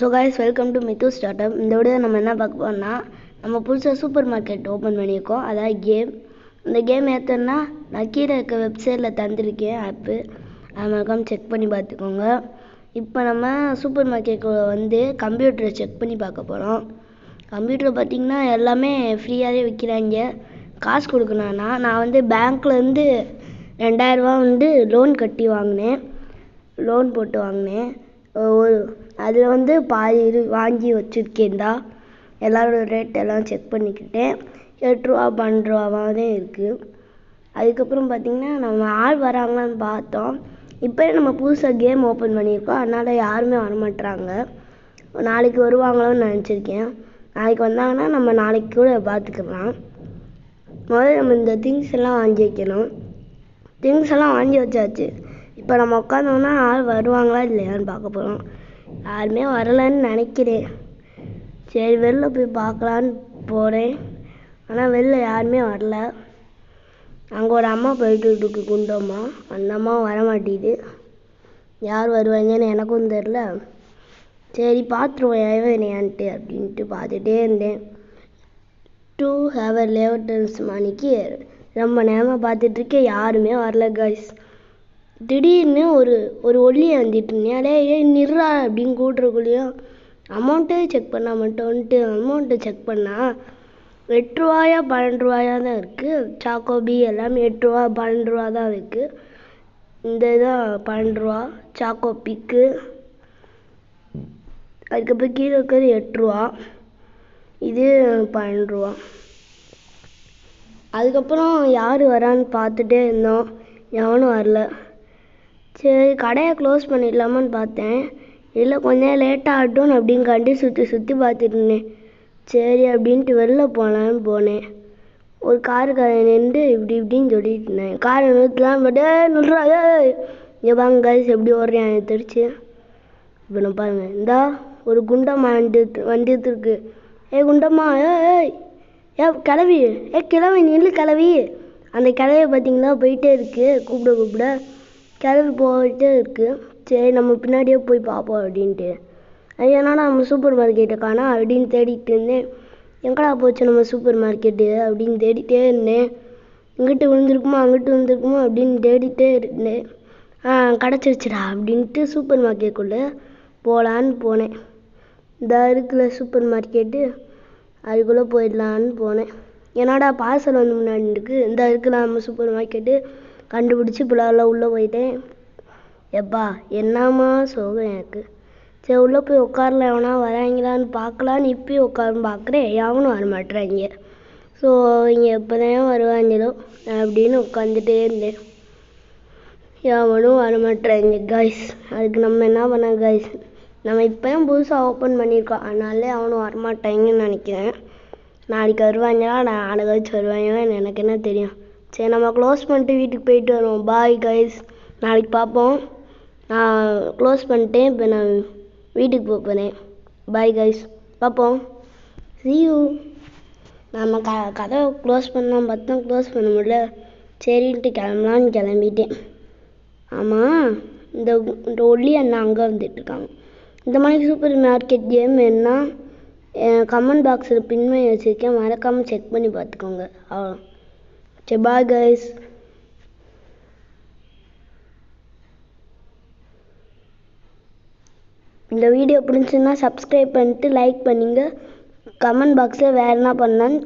So guys, welcome to Mithu startup. இந்த video நம்ம என்ன பார்க்க போறோம்னா, நம்ம புதுசாக சூப்பர் மார்க்கெட் ஓப்பன் பண்ணியிருக்கோம். அதாவது கேம். இந்த கேம் ஏற்றோன்னா நான் கீழே இருக்க வெப்சைட்டில் தந்திருக்கேன் ஆப்பு. அது மறக்காமல் செக் பண்ணி பார்த்துக்கோங்க. இப்போ நம்ம சூப்பர் மார்க்கெட்டில் வந்து கம்ப்யூட்டரை செக் பண்ணி பார்க்க போகிறோம். கம்ப்யூட்டர் பார்த்திங்கன்னா எல்லாமே ஃப்ரீயாகவே விற்கிறாங்க. காசு கொடுக்கணும்னா நான் வந்து பேங்க்லேருந்து 2000 ரூபா வந்து லோன் கட்டி வாங்கினேன். லோன் போட்டு வாங்கினேன். அதில் வந்து பாதி வாங்கி வச்சுருக்கேன் தான். எல்லாரோட ரேட் எல்லாம் செக் பண்ணிக்கிட்டேன். 8 ரூபா 12 ரூபாவே இருக்குது. அதுக்கப்புறம் பார்த்திங்கன்னா நம்ம ஆள் வராங்களான்னு பார்த்தோம். இப்போ நம்ம புதுசாக கேம் ஓப்பன் பண்ணியிருக்கோம். அதனால் யாருமே வரமாட்டுறாங்க. நாளைக்கு வருவாங்களோன்னு நினச்சிருக்கேன். நாளைக்கு வந்தாங்கன்னா நம்ம நாளைக்கு கூட பார்த்துக்கலாம். முதல்ல நம்ம இந்த திங்ஸ் எல்லாம் வாங்கி வைக்கணும். திங்ஸ் எல்லாம் வாங்கி வச்சாச்சு. இப்போ நம்ம உட்காந்தோம்னா ஆள் வருவாங்களா இல்லையான்னு பார்க்க போகிறோம். யாருமே வரலன்னு நினைக்கிறேன். சரி, வெளில போய் பார்க்கலான்னு போகிறேன். ஆனால் வெளில யாருமே வரல. அங்கே ஒரு அம்மா போயிட்டு இருக்கு, குண்டம்மா. அந்த அம்மாவும் வர மாட்டேங்குது. யார் வருவாங்கன்னு எனக்கும் தெரில. சரி, பார்த்துருவோம் ஏன்ட்டு அப்படின்ட்டு பார்த்துட்டே இருந்தேன். 2 hour லேட்டர்ஸ் மணிக்கு ரொம்ப நேரமாக பார்த்துட்ருக்கேன். யாருமே வரல கைஸ். திடீர்னு ஒரு ஒல்லியை வந்துட்டு இருந்தேன். நிறா அப்படின்னு கூட்டுறக்குள்ளேயும் அமௌண்ட்டே செக் பண்ணால் மட்டும் வந்துட்டு அமௌண்ட்டை செக் பண்ணால் 8 ரூபாயா 12 ரூபாயா தான் இருக்குது. சாக்கோபி எல்லாமே 8 ரூபா 12 ரூபா தான் இருக்குது. இந்த இதான் 12 ரூபா சாக்கோ பிக்கு. அதுக்கப்புறம் கீழே இருக்கிறது 8 ரூபா. இது 12 ரூபா. அதுக்கப்புறம் யார் வரான்னு பார்த்துட்டே இருந்தோம். எவனும் வரல. சரி, கடையை க்ளோஸ் பண்ணிடலாமான்னு பார்த்தேன். இல்லை, கொஞ்சம் லேட்டாக ஆகட்டும் அப்படிங்காண்டி சுற்றி பார்த்துட்டு இருந்தேன். சரி அப்படின்ட்டு வெளில போகலான்னு போனேன். ஒரு காருக்கார நின்று இப்படின்னு சொல்லிட்டு இருந்தேன். காரை நிறுத்தலாம் பட் நில்றாங்க. இங்கே வாங்க கைஸ், எப்படி ஓடுறேன் தெரிச்சு. இப்போ நான் பாருங்கள், இந்தா ஒரு குண்டம்மா வந்துட்டு இருக்கு. குண்டம்மா, கிளவி, கிளவி நில்லு கிளவி. அந்த கிளவியை பார்த்தீங்களா போயிட்டே இருக்கு. கூப்பிட கிளவி போயிட்டே இருக்குது. சரி, நம்ம பின்னாடியே போய் பார்ப்போம் அப்படின்ட்டு. ஏன்னா நம்ம சூப்பர் மார்க்கெட்டை காணோம் அப்படின்னு தேடிட்டு இருந்தேன். எங்கடா போச்சு நம்ம சூப்பர் மார்க்கெட்டு அப்படின்னு தேடிட்டே இருந்தேன். இங்கிட்டு விழுந்திருக்குமா அங்கிட்டு விழுந்திருக்குமா அப்படின்னு தேடிட்டே இருந்தேன். கிடச்சிருச்சுடா அப்படின்ட்டு சூப்பர் மார்க்கெட்டுக்குள்ளே போகலான்னு போனேன். இந்த இருக்குல்ல சூப்பர் மார்க்கெட்டு, அதுக்குள்ளே போயிடலான்னு போனேன். என்னடா பார்சல் வந்து முன்னாடி இருக்குது. இந்த இருக்குல்ல நம்ம சூப்பர் மார்க்கெட்டு கண்டுபிடிச்சி பிள்ளைலாம் உள்ளே போயிட்டேன். எப்பா என்னம்மா சோகம் எனக்கு. சரி, உள்ளே போய் உட்காரல. எவனா வராங்களான்னு பார்க்கலான்னு இப்போயும் உட்காருன்னு பார்க்குறேன். எவனும் வரமாட்டுறாங்க. ஸோ இங்கே எப்போ தான் வருவாங்களோ அப்படின்னு உட்காந்துட்டே இருந்தேன். எவனும் வரமாட்டுறாங்க கைஸ். அதுக்கு நம்ம என்ன பண்ண கைஸ், நம்ம இப்போயும் புதுசாக ஓப்பன் பண்ணியிருக்கோம். அதனால அவனும் வரமாட்டாங்கன்னு நினைக்கிறேன். நாளைக்கு வருவாங்களா நாளை கழிச்சு வருவாங்களான்னு எனக்கு என்ன தெரியும். சரி, நம்ம க்ளோஸ் பண்ணிட்டு வீட்டுக்கு போயிட்டு வருவோம். பாய் கைஸ், நாளைக்கு பார்ப்போம். நான் க்ளோஸ் பண்ணிட்டேன். இப்போ நான் வீட்டுக்கு போகிறேன். பாய் கைஸ், பார்ப்போம். see you. நம்ம கதவை க்ளோஸ் பண்ணலாம் பார்த்தோம், க்ளோஸ் பண்ண முடியல. சரின்ட்டு கிளம்பலான்னு கிளம்பிட்டேன். ஆமாம், இந்த ஒல்லி அண்ணா அங்கே வந்துட்டுருக்காங்க. இந்த மாதிரி சூப்பர் மார்க்கெட் கேம் என்ன கமெண்ட் பாக்ஸில் பின் பண்ணி வச்சுருக்கேன். மறக்காமல் செக் பண்ணி பார்த்துக்கோங்க. அவ்வளோ. சரி, பாய் கைஸ். இந்த வீடியோ பிடிச்சிருந்தா சப்ஸ்கிரைப் பண்ணிட்டு லைக் பண்ணுங்க. கமெண்ட் பாக்ஸில் வேறு என்ன பண்ணலான்னு